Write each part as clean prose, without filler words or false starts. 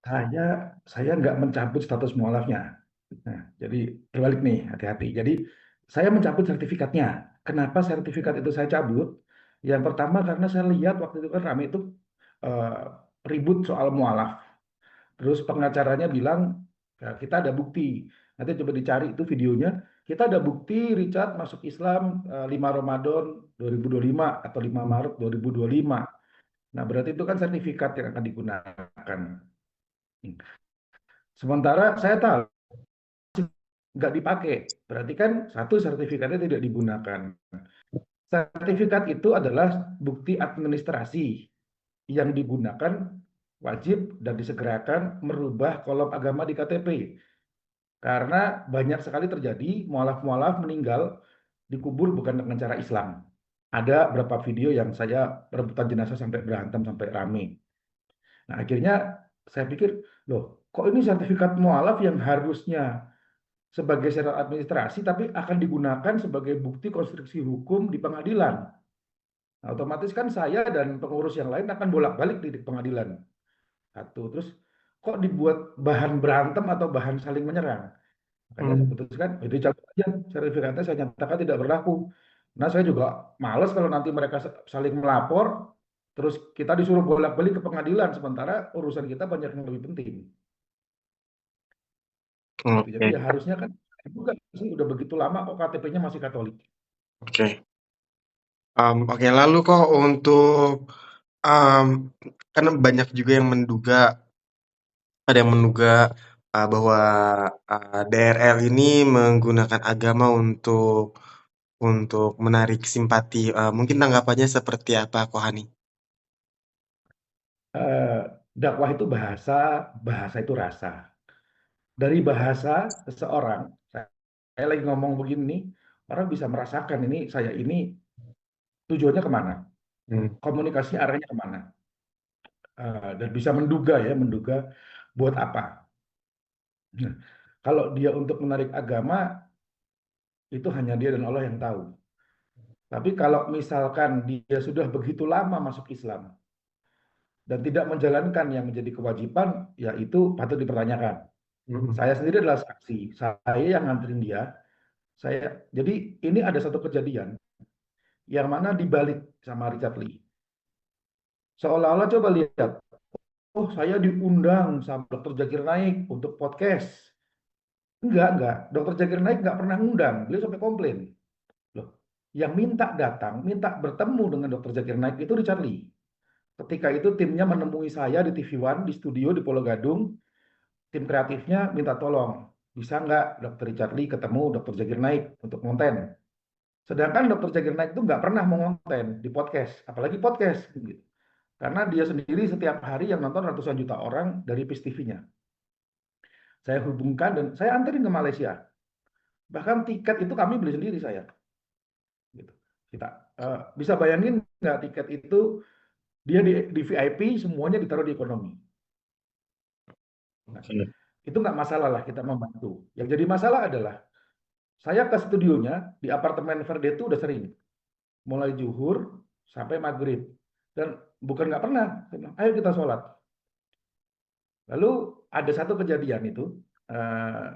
Saya nggak mencabut status mualafnya. Nah, jadi terbalik nih, hati-hati. Jadi saya mencabut sertifikatnya. Kenapa sertifikat itu saya cabut? Yang pertama karena saya lihat waktu itu kan rame itu eh, ribut soal mualaf. Terus pengacaranya bilang, "Ya, kita ada bukti. Nanti coba dicari itu videonya. Kita ada bukti Richard masuk Islam 5 Ramadan 2025 atau 5 Maret 2025. Nah, berarti itu kan sertifikat yang akan digunakan. Sementara saya tahu nggak dipakai. Berarti kan satu sertifikatnya tidak digunakan. Sertifikat itu adalah bukti administrasi yang digunakan wajib dan disegerakan merubah kolom agama di KTP. Karena banyak sekali terjadi mualaf-mualaf meninggal dikubur bukan dengan cara Islam. Ada beberapa video yang saya perebutan jenazah sampai berantem sampai rame. Nah, akhirnya saya pikir, loh, kok ini sertifikat mualaf yang harusnya sebagai syarat administrasi tapi akan digunakan sebagai bukti konstruksi hukum di pengadilan. Nah, otomatis kan saya dan pengurus yang lain akan bolak-balik di pengadilan. Satu, terus kok dibuat bahan berantem atau bahan saling menyerang? Makanya saya Hmm. putuskan, itu cabut aja sertifikatnya saya nyatakan tidak berlaku. Nah, saya juga males kalau nanti mereka saling melapor, terus kita disuruh bolak-balik ke pengadilan, sementara urusan kita banyak yang lebih penting. Gitu. Jadi Oke, ya harusnya kan juga sih udah begitu lama kok KTP-nya masih Katolik. oke. Oke, lalu kok untuk um, karena banyak juga yang menduga, ada yang menduga bahwa DRL ini menggunakan agama untuk menarik simpati. Mungkin tanggapannya seperti apa, Kohani? Eh, Dakwah itu bahasa, bahasa itu rasa. Dari bahasa seseorang, saya lagi ngomong begini, orang bisa merasakan ini saya ini tujuannya kemana, Hmm. komunikasi arahnya kemana. Dan bisa menduga ya, menduga buat apa. Nah, kalau dia untuk menarik agama, itu hanya dia dan Allah yang tahu. Tapi kalau misalkan dia sudah begitu lama masuk Islam dan tidak menjalankan yang menjadi kewajiban, ya itu patut dipertanyakan. Hmm. Saya sendiri adalah saksi. Saya yang nganterin dia. Jadi ini ada satu kejadian yang mana dibalik sama Richard Lee. Seolah-olah coba lihat, oh saya diundang sama Dr. Zakir Naik untuk podcast. Enggak. Dr. Zakir Naik enggak pernah ngundang. Beliau sampai komplain. Loh, yang minta datang, minta bertemu dengan Dr. Zakir Naik itu Richard Lee. Ketika itu timnya menemui saya di TV One di studio di Pulau Gadung, tim kreatifnya minta tolong, bisa nggak Dr. Richard Lee ketemu Dr. Zakir Naik untuk konten. Sedangkan Dr. Zakir Naik itu nggak pernah mau konten di podcast, apalagi podcast. Gitu. Karena dia sendiri setiap hari yang nonton ratusan juta orang dari PIS TV-nya. Saya hubungkan dan saya anterin ke Malaysia. Bahkan tiket itu kami beli sendiri saya. Gitu. Kita bisa bayangin nggak tiket itu dia di VIP semuanya ditaruh di ekonomi. Nah, Oke. itu nggak masalah lah kita membantu. Yang jadi masalah adalah saya ke studionya di apartemen Verde itu udah sering, mulai zuhur sampai maghrib. Dan bukan nggak pernah, saya bilang, ayo kita sholat. Lalu ada satu kejadian itu, eh,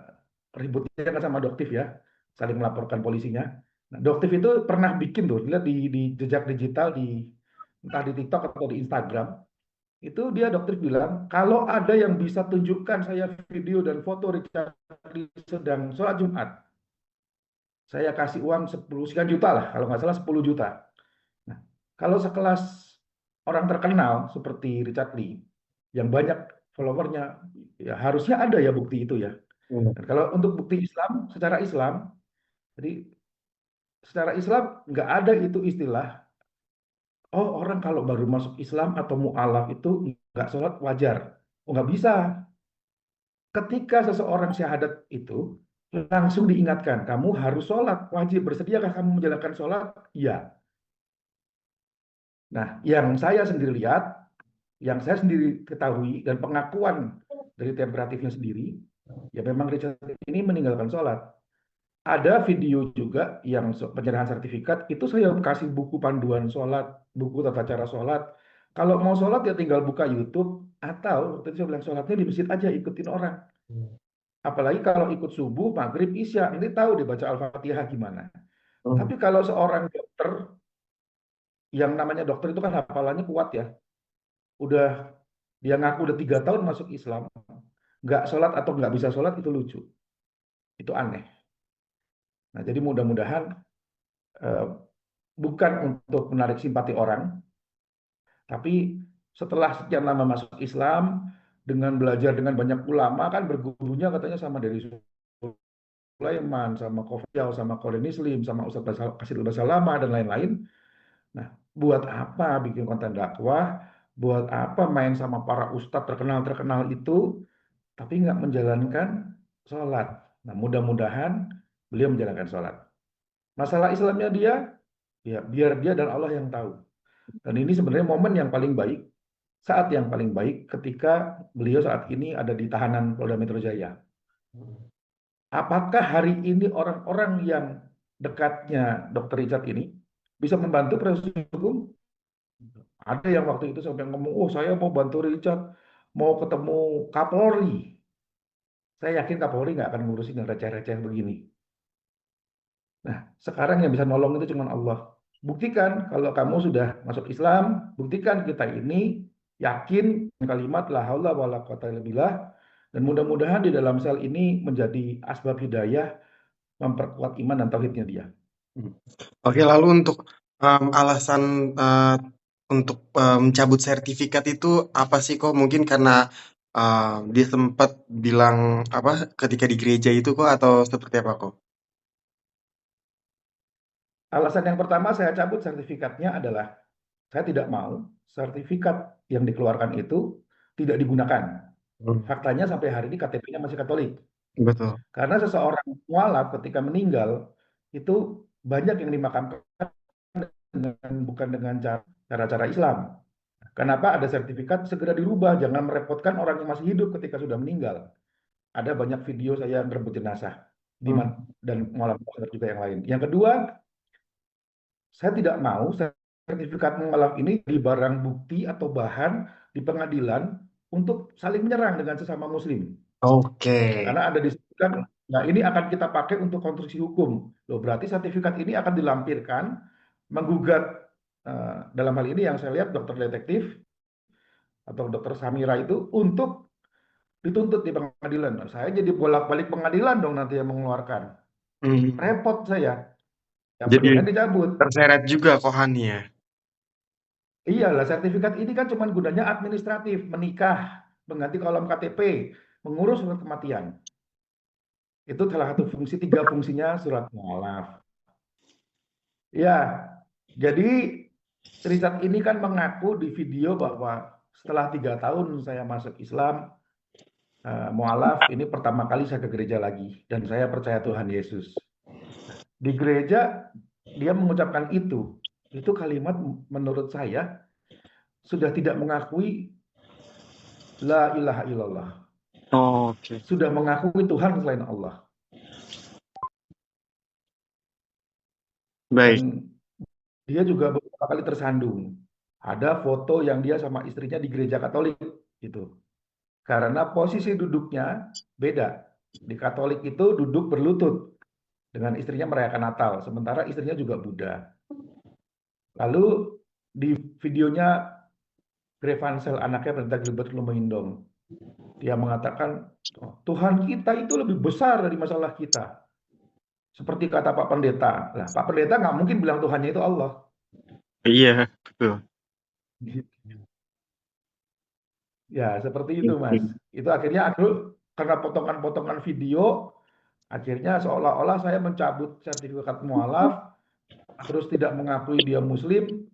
ributnya kan sama Doktif ya, saling melaporkan polisinya. Nah, Doktif itu pernah bikin tuh, lihat di jejak digital, entah di TikTok atau di Instagram, itu dia Doktif bilang, kalau ada yang bisa tunjukkan saya video dan foto Richard Lee sedang sholat Jumat, saya kasih uang 10 sekian juta lah, kalau nggak salah 10 juta. Nah, kalau sekelas orang terkenal seperti Richard Lee, yang banyak followernya, ya harusnya ada ya bukti itu ya. Hmm. Dan kalau untuk bukti Islam, jadi secara Islam nggak ada itu istilah, oh orang kalau baru masuk Islam atau mu'alaf itu nggak sholat wajar. Oh nggak bisa. Ketika seseorang syahadat itu, langsung diingatkan, kamu harus sholat, wajib, bersediakah kamu menjalankan sholat? Iya. Nah, yang saya sendiri lihat, yang saya sendiri ketahui, dan pengakuan dari tim kreatifnya sendiri, ya memang Richard ini meninggalkan sholat. Ada video juga yang penyerahan sertifikat, itu saya kasih buku panduan sholat, buku tata cara sholat, Kalau mau sholat ya tinggal buka YouTube atau waktu itu saya bilang sholatnya di masjid aja ikutin orang. Apalagi kalau ikut subuh, maghrib, isya, nanti tahu dibaca Al-Fatihah gimana. Hmm. Tapi kalau seorang dokter, yang namanya dokter itu kan hafalannya kuat ya, udah dia ngaku udah 3 tahun masuk Islam, nggak sholat atau nggak bisa sholat itu lucu, itu aneh. Nah jadi mudah-mudahan eh, bukan untuk menarik simpati orang, tapi setelah sekian lama masuk Islam, dengan belajar dengan banyak ulama kan bergurunya katanya sama dari Sulaiman, sama Kofiau, sama Kolin Muslim, sama Ustadz Kasid Basalama dan lain-lain. Nah, buat apa bikin konten dakwah? Buat apa main sama para ustadz terkenal-terkenal itu, tapi nggak menjalankan sholat? Nah, mudah-mudahan beliau menjalankan sholat. Masalah Islamnya dia, ya biar dia dan Allah yang tahu. Dan ini sebenarnya momen yang paling baik, saat yang paling baik ketika beliau saat ini ada di tahanan Polda Metro Jaya. Apakah hari ini orang-orang yang dekatnya Dr. Richard ini bisa membantu proses hukum? Ada yang waktu itu sampai ngomong, oh saya mau bantu Richard, mau ketemu Kapolri. Saya yakin Kapolri nggak akan ngurusin yang receh-receh begini. Nah, sekarang yang bisa nolong itu cuma Allah. Buktikan kalau kamu sudah masuk Islam, buktikan kita ini yakin kalimat la haula wala quwata illa billah, dan mudah-mudahan di dalam sel ini menjadi asbab hidayah, memperkuat iman dan tauhidnya dia. Oke, lalu untuk alasan untuk mencabut sertifikat itu apa sih kok? Mungkin karena dia sempat bilang apa ketika di gereja itu kok atau seperti apa kok? Alasan yang pertama saya cabut sertifikatnya adalah saya tidak mau sertifikat yang dikeluarkan itu tidak digunakan. Hmm. Faktanya sampai hari ini KTP-nya masih Katolik. Betul. Karena seseorang mualaf ketika meninggal itu banyak yang dimakamkan dengan bukan dengan cara-cara Islam. Kenapa ada sertifikat segera dirubah, jangan merepotkan orang yang masih hidup ketika sudah meninggal. Ada banyak video saya ngerebut jenazah di Hmm. dan mualaf juga yang lain. Yang kedua, saya tidak mau sertifikat mualaf ini di barang bukti atau bahan di pengadilan untuk saling menyerang dengan sesama muslim. Oke. Karena ada disebutkan, nah ini akan kita pakai untuk konstruksi hukum. Loh, berarti sertifikat ini akan dilampirkan, menggugat, dalam hal ini yang saya lihat dokter detektif atau dokter Samira itu untuk dituntut di pengadilan. Nah, saya jadi bolak-balik pengadilan dong nanti yang mengeluarkan. Hmm. Repot saya. Ya Jadi mendingan dicabut. terseret juga kok Hani ya. Iyalah, sertifikat ini kan cuma gunanya administratif, menikah, mengganti kolom KTP, mengurus surat kematian. Itu salah satu fungsi, tiga fungsinya surat mualaf. Ya, jadi Richard ini kan mengaku di video bahwa setelah 3 tahun saya masuk Islam, mualaf, ini pertama kali saya ke gereja lagi dan saya percaya Tuhan Yesus. Di gereja dia mengucapkan itu kalimat menurut saya sudah tidak mengakui la ilaha illallah, Oke. sudah mengakui Tuhan selain Allah. Baik. Dan dia juga beberapa kali tersandung. Ada foto yang dia sama istrinya di gereja Katolik itu. Karena posisi duduknya beda. Di Katolik itu duduk berlutut dengan istrinya merayakan Natal, sementara istrinya juga Buddha. Lalu di videonya Grevansel, anaknya Pendeta Gilbert Lumindong, dia mengatakan, "Oh, Tuhan kita itu lebih besar dari masalah kita." Seperti kata Pak Pendeta. Lah, Pak Pendeta nggak mungkin bilang Tuhannya itu Allah. Iya, betul. Ya, seperti itu, Mas. Itu akhirnya aku karena potongan-potongan video, akhirnya seolah-olah saya mencabut sertifikat mualaf, terus tidak mengakui dia Muslim,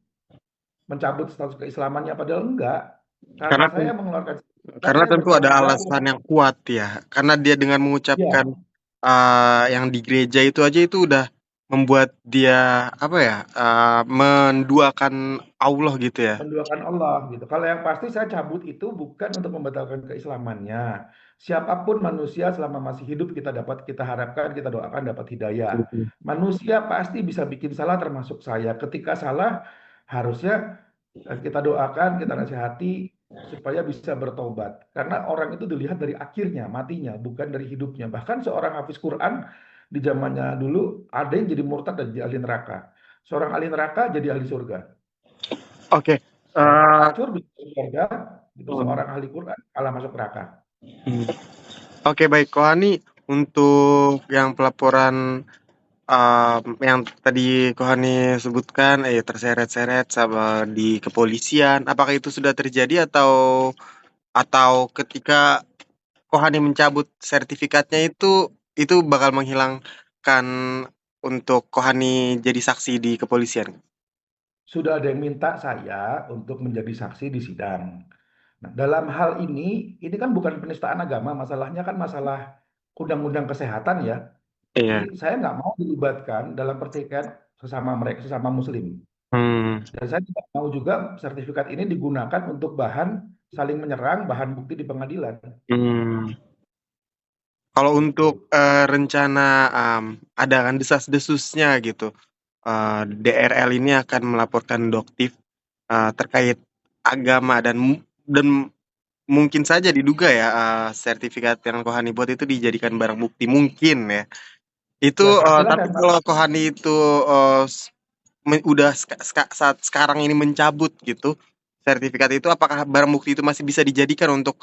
mencabut status keislamannya, padahal enggak. Karena Karena saya mengeluarkan sertifikat, Karena saya tentu ada bertanggung jawab. alasan yang kuat ya, karena dia dengan mengucapkan, Ya, yang di gereja itu aja itu udah membuat dia, apa ya, menduakan Allah gitu ya? menduakan Allah gitu. Kalau yang pasti saya cabut itu bukan untuk membatalkan keislamannya. Siapapun manusia selama masih hidup kita harapkan, kita doakan dapat hidayah. Mhm. Manusia pasti bisa bikin salah termasuk saya. Ketika salah harusnya Kita doakan, kita nasihati supaya bisa bertobat. Karena orang itu dilihat dari akhirnya, matinya, bukan dari hidupnya. Bahkan seorang hafiz Quran di zamannya dulu ada yang jadi murtad dan jadi ahli neraka. Seorang ahli neraka jadi ahli surga. Oke, Seorang eee, pelacur bisa masuk surga, itu mhm, seorang ahli Quran malah masuk neraka. mhm. Oke, baik, Kohani, untuk yang pelaporan, yang tadi Kohani sebutkan, terseret-seret sama di kepolisian, apakah itu sudah terjadi atau ketika Kohani mencabut sertifikatnya itu bakal menghilangkan untuk Kohani jadi saksi di kepolisian? Sudah ada yang minta saya untuk menjadi saksi di sidang. Nah, dalam hal ini kan bukan penistaan agama, masalahnya kan masalah undang-undang kesehatan ya. Jadi Iya. saya nggak mau dilibatkan dalam pertikaian sesama mereka, sesama Muslim. Mmm, Dan saya tidak mau juga sertifikat ini digunakan untuk bahan saling menyerang, bahan bukti di pengadilan. mmm. Kalau untuk, Gitu. rencana, ada kan desas-desusnya gitu, DRL ini akan melaporkan Doktif, terkait agama dan mungkin saja diduga ya, sertifikat yang Kohani buat itu dijadikan barang bukti, mungkin ya. Ya Itu, pastilah tapi karena kalau Kohani itu, eee, s me udah saat sekarang ini mencabut gitu, sertifikat itu apakah barang bukti itu masih bisa dijadikan untuk,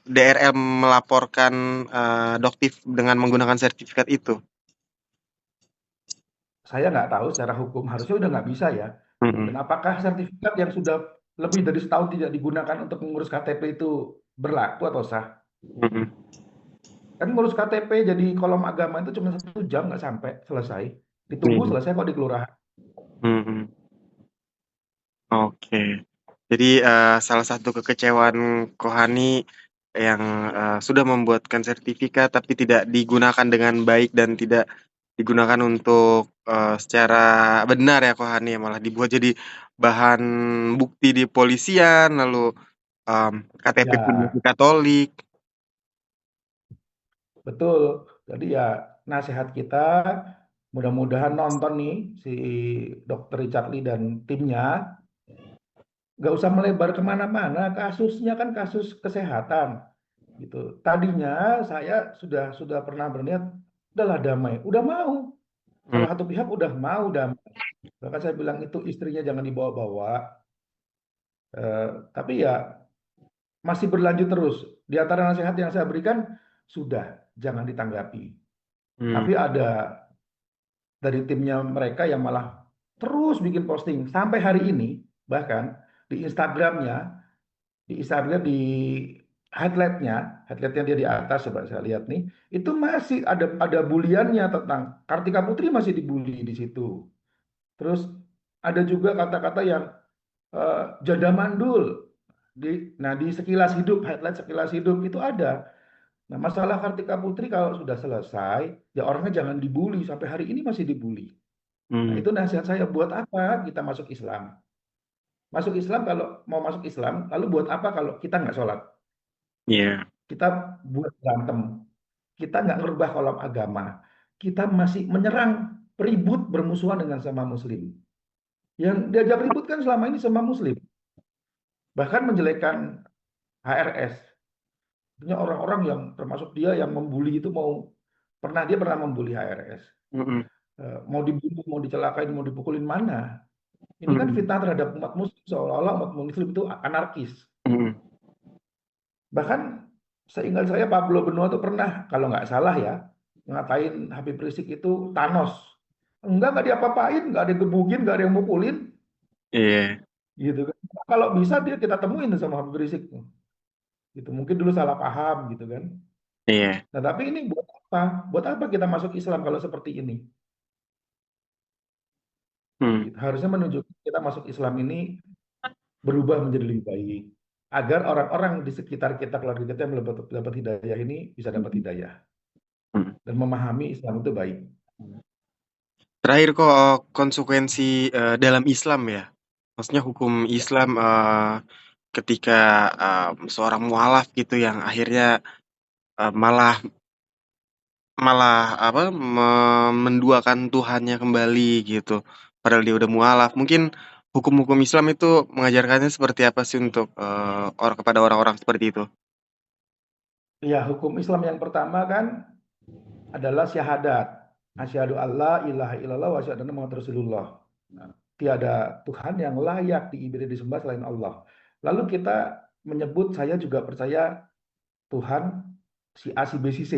DRL melaporkan, Doktif dengan menggunakan sertifikat itu? saya nggak tahu secara hukum harusnya udah nggak bisa ya. Dan Mhm, apakah sertifikat yang sudah lebih dari setahun tidak digunakan untuk mengurus KTP itu berlaku atau sah? mhm, Kan ngurus KTP jadi kolom agama itu cuma 1 jam nggak sampai selesai. Ditunggu iya, selesai kok di kelurahan. mhm, oke. Jadi, salah satu kekecewaan Kohani yang, sudah membuatkan sertifikat tapi tidak digunakan dengan baik dan tidak digunakan untuk, secara benar ya Kohani ya, malah dibuat jadi bahan bukti di polisian, lalu, KTP pun Ya, masih Katolik. betul. Jadi ya nasihat kita mudah-mudahan nonton nih si Dokter Richard Lee dan timnya nggak usah melebar kemana-mana. Kasusnya kan kasus kesehatan gitu. Tadinya saya sudah pernah berniat udahlah damai, udah mau. Mmm, Salah satu pihak udah mau damai. Bahkan saya bilang itu istrinya jangan dibawa-bawa. Tapi ya masih berlanjut terus. Di antara nasihat yang saya berikan sudah jangan ditanggapi. mmm, Tapi ada dari timnya mereka yang malah terus bikin posting sampai hari ini, bahkan di Instagramnya, di highlightnya, highlightnya dia di atas, coba saya lihat nih, itu masih ada buliannya tentang Kartika Putri masih dibully di situ. Terus ada juga kata-kata yang janda mandul. Nah di sekilas hidup, highlight sekilas hidup itu ada. Nah masalah Kartika Putri kalau sudah selesai, ya orangnya jangan dibully. Sampai hari ini masih dibully. Nah, mmm, itu nasihat saya buat apa kita masuk Islam? Masuk Islam kalau mau masuk Islam, lalu buat apa kalau kita nggak sholat? iya, Kita buat berantem. Kita nggak ngerubah kolom agama. Kita masih menyerang, ribut, bermusuhan dengan sama Muslim. Yang diajak ribut kan selama ini sama Muslim. Bahkan menjelekan HRS. Punya orang-orang yang termasuk dia yang membuli itu dia pernah membuli HRS. mhm, Mau dibunuh, mau dicelakain, mau dipukulin mana? Ini kan mhm, fitnah terhadap umat muslim seolah-olah umat muslim itu anarkis. mhm, Bahkan seingat saya Pablo Benua itu pernah kalau nggak salah ya ngatain Habib Rizik itu Thanos. Nggak diapa-apain, nggak ada yang gebukin, nggak ada yang mukulin, iya, gitu kan. Kalau bisa dia kita temuin tuh sama Habib Rizik, gitu. Mungkin dulu salah paham, gitu kan. iya, Nah tapi ini buat apa? Buat apa kita masuk Islam kalau seperti ini? mmm, Gitu. Harusnya menunjukkan kita masuk Islam ini berubah menjadi lebih baik agar orang-orang di sekitar kita keluarga kita yang dapat hidayah ini bisa dapat mhm, hidayah mhm. dan memahami Islam itu baik. Terakhir kok, konsekuensi, dalam Islam ya, maksudnya hukum Ya, Islam, ketika, seorang mualaf gitu yang akhirnya, malah malah apa, menduakan Tuhannya kembali gitu, padahal dia udah mualaf. Mungkin hukum-hukum Islam itu mengajarkannya seperti apa sih untuk, kepada orang-orang seperti itu? Ya, hukum Islam yang pertama kan adalah syahadat. Asyhadu alla ilaha illallah wa asyhadu anna Muhammadar Rasulullah. Nah, tiada Tuhan yang layak diibadati disembah selain Allah. Lalu kita menyebut saya juga percaya Tuhan si A, si B, si C.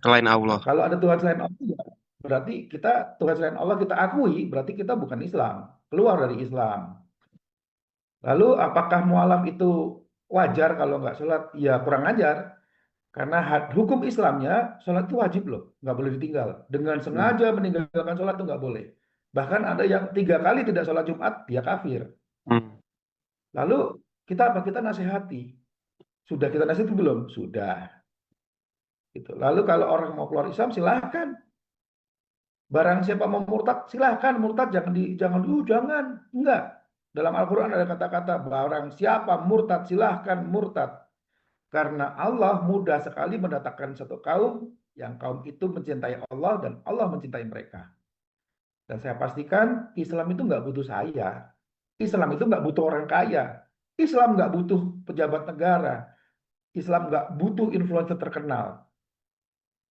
Selain Nah, Allah? kalau ada Tuhan selain Allah, ya berarti kita Tuhan selain Allah kita akui, berarti kita bukan Islam, keluar dari Islam. Lalu apakah mualaf itu wajar kalau nggak sholat? Ya kurang ajar. Karena hukum Islamnya sholat itu wajib loh, nggak boleh ditinggal. Dengan Mmm, sengaja meninggalkan sholat itu nggak boleh. Bahkan ada yang 3 kali tidak sholat Jumat, dia kafir. mmm, Lalu kita apa? Kita nasihati. Sudah kita nasihati belum? Sudah. Gitu. Lalu kalau orang mau keluar Islam silahkan. Barang siapa mau murtad silahkan murtad, jangan, enggak. Dalam Al-Quran ada kata-kata barang siapa murtad silahkan murtad. Karena Allah mudah sekali mendatangkan satu kaum yang kaum itu mencintai Allah dan Allah mencintai mereka. Dan saya pastikan Islam itu nggak butuh saya. Islam itu nggak butuh orang kaya. Islam nggak butuh pejabat negara. Islam nggak butuh influencer terkenal.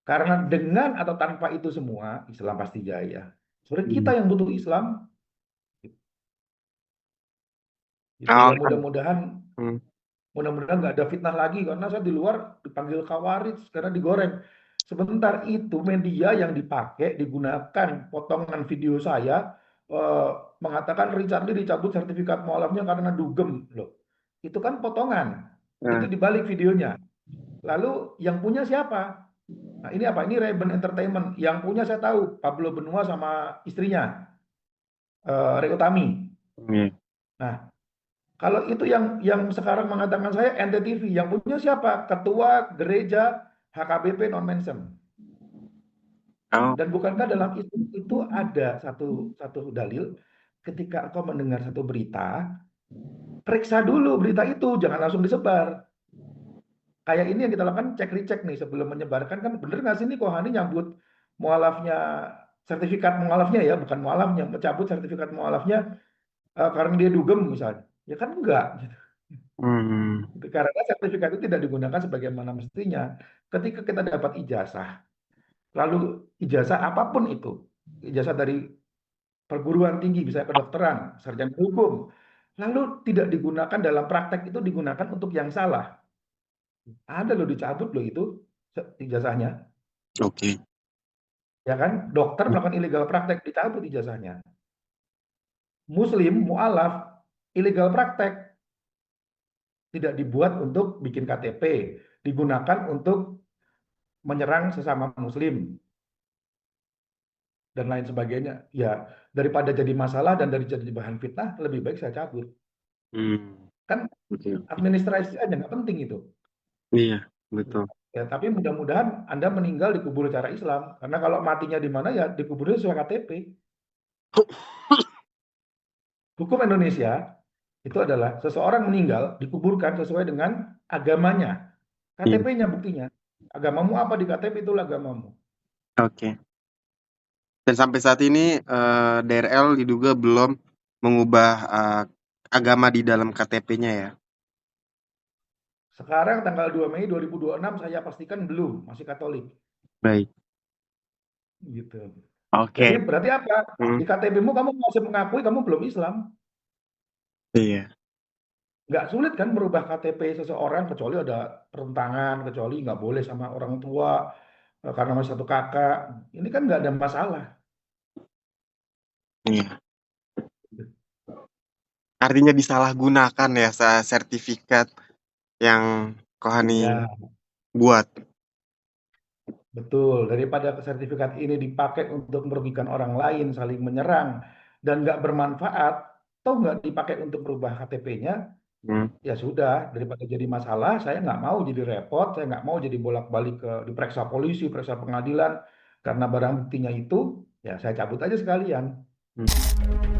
Karena dengan atau tanpa itu semua, Islam pasti jaya. Sebenarnya kita mmm. yang butuh Islam, gitu ya. Oh, kan, mmm, Mudah-mudahan nggak ada fitnah lagi karena saya di luar dipanggil kawarit karena digoreng. Sebentar itu media yang dipakai digunakan potongan video saya eh, mengatakan Richard Lee dicabut sertifikat mualafnya karena dugem loh. Itu kan potongan. Itu nah, dibalik videonya. Lalu yang punya siapa? Nah, ini apa? Ini Reben Entertainment. Yang punya saya tahu Pablo Benua sama istrinya Ray Utami. iya. Nah, kalau itu yang sekarang mengatakan saya NTTV, yang punya siapa? Ketua Gereja HKBP Non Mention. Oh, Dan bukankah dalam itu ada satu satu dalil ketika engkau mendengar satu berita, periksa dulu berita itu, jangan langsung disebar. Kayak ini yang kita lakukan cek recheck nih sebelum menyebarkan kan bener nggak sih ini Kohani nyambut mualafnya sertifikat mualafnya ya bukan mualafnya mencabut sertifikat mualafnya karena dia dugem misalnya ya kan enggak. mmm, Karena sertifikat itu tidak digunakan sebagaimana mestinya. Ketika kita dapat ijazah, lalu ijazah apapun itu, ijazah dari perguruan tinggi, bisa kedokteran, sarjana hukum, lalu tidak digunakan dalam praktek itu digunakan untuk yang salah. Ada loh dicabut loh itu ijazahnya, oke. ya kan? Dokter melakukan illegal praktek dicabut ijazahnya. Muslim, mualaf, illegal praktek tidak dibuat untuk bikin KTP, digunakan untuk menyerang sesama muslim dan lain sebagainya. Ya, daripada jadi masalah dan dari jadi bahan fitnah, lebih baik saya cabut. Mmm, Kan oke, oke. administrasi aja nggak penting itu. Iya, betul. Ya, tapi mudah-mudahan Anda meninggal dikubur secara Islam. Karena kalau matinya di mana ya dikuburnya sesuai KTP. Hukum Indonesia itu adalah seseorang meninggal dikuburkan sesuai dengan agamanya. Iya, KTP-nya buktinya. Agamamu apa di KTP itulah agamamu. oke. Dan sampai saat ini, DRL diduga belum mengubah, agama di dalam KTP-nya ya? Sekarang tanggal 2 Mei 2026 saya pastikan belum, masih Katolik. Baik, Gitu. Jadi oke, berarti apa? mhm, Di KTP-mu kamu masih mengakui kamu belum Islam. iya, Nggak sulit kan merubah KTP seseorang kecuali ada pertentangan, kecuali nggak boleh sama orang tua karena masih satu kakak. Ini kan nggak ada masalah. iya. Artinya disalahgunakan ya sertifikat yang Kohani Ya, buat? betul. Daripada sertifikat ini dipakai untuk merugikan orang lain, saling menyerang, dan nggak bermanfaat, atau nggak dipakai untuk merubah KTP-nya, Mmm, ya sudah. Daripada jadi masalah, saya nggak mau jadi repot, saya nggak mau jadi bolak-balik ke diperiksa polisi, periksa pengadilan, karena barang buktinya itu, ya saya cabut aja sekalian. mmm.